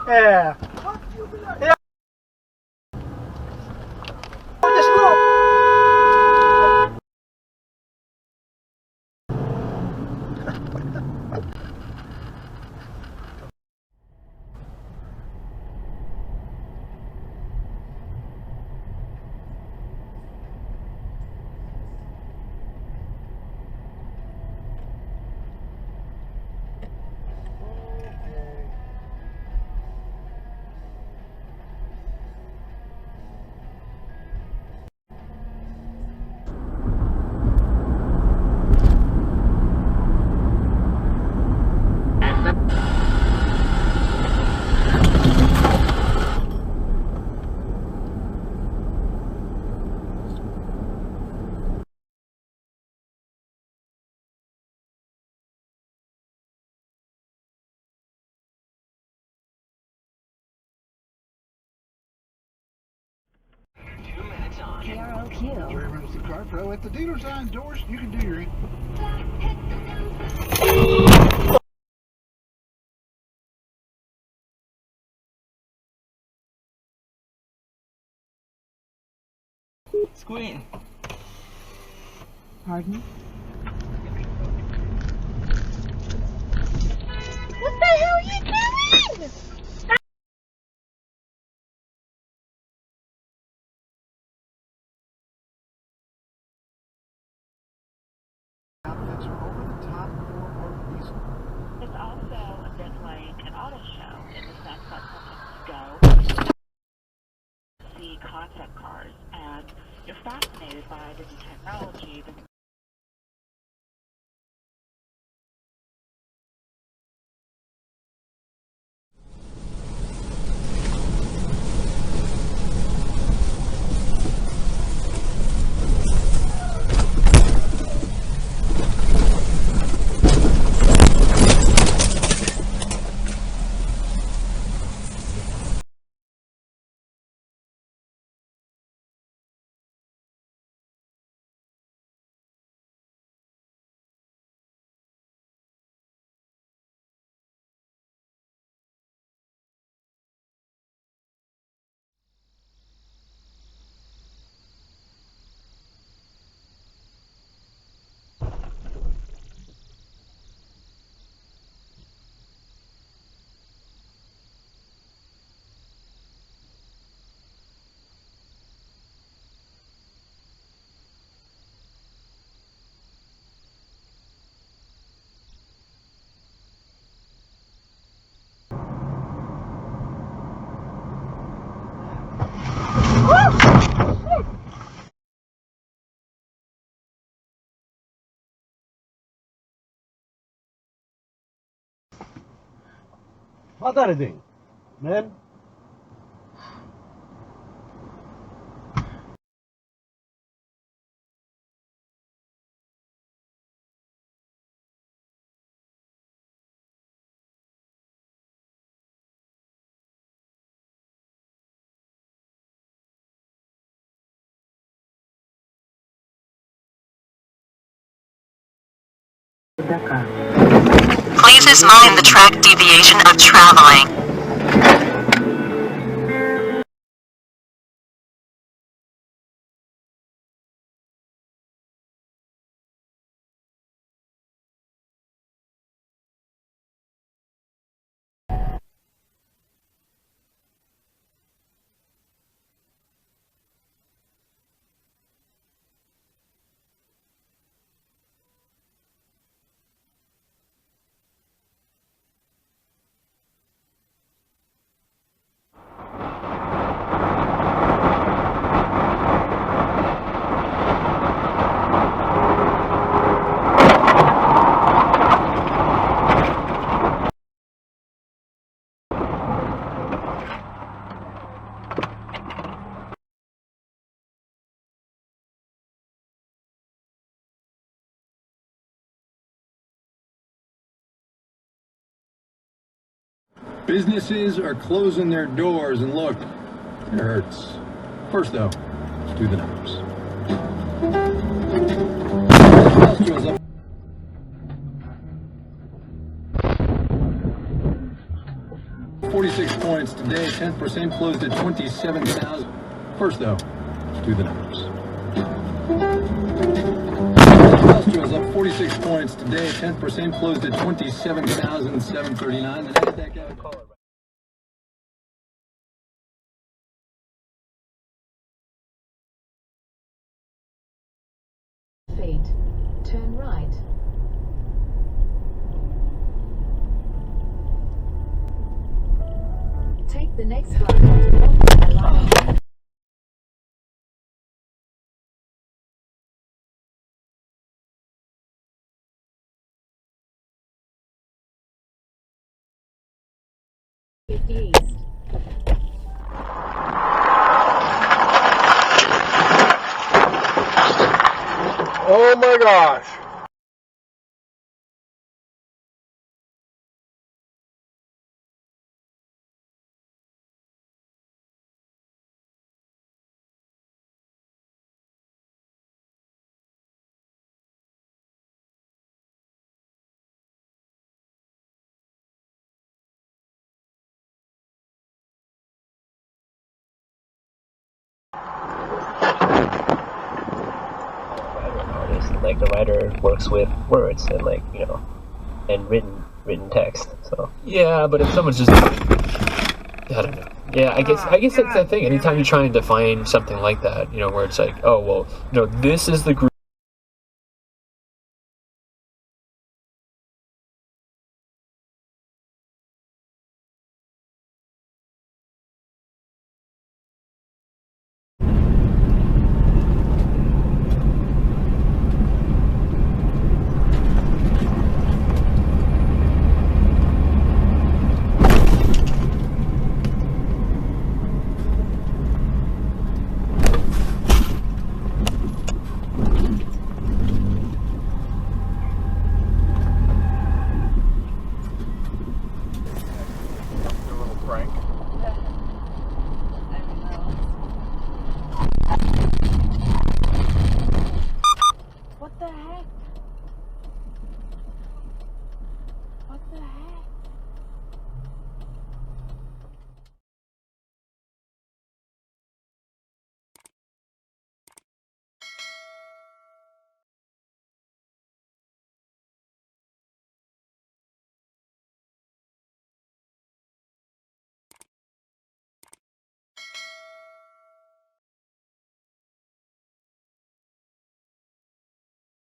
Yeah. Yeah. Let's go. KROQ. 3 minutes to CarPro at the dealer sign doors. You can do your. Squeak. Pardon? What the hell are you doing? Outfits are over the top or diesel. It's also a bit like an auto show in the sense that sometimes you go to see concept cars and you're fascinated by the new technology. Mata ding, man. Please mind the track deviation of traveling. Businesses are closing their doors, and look, it hurts. First, though, let's do the numbers. Industrials up 46 points today, 10% closed at 27,000. First though, let's do the numbers. Industrials up 46 points today, 10% closed at 27,739. The Nasdaq had a call. Feet. Turn right. Take the next line onto Northern Line. East. Oh my gosh. Like the writer works with words and like, you know, and written text. So yeah, but if someone's just, I don't know. Yeah, I guess that's the thing. Anytime you're trying to define something like that, you know, where it's like, oh well, no, this is the group.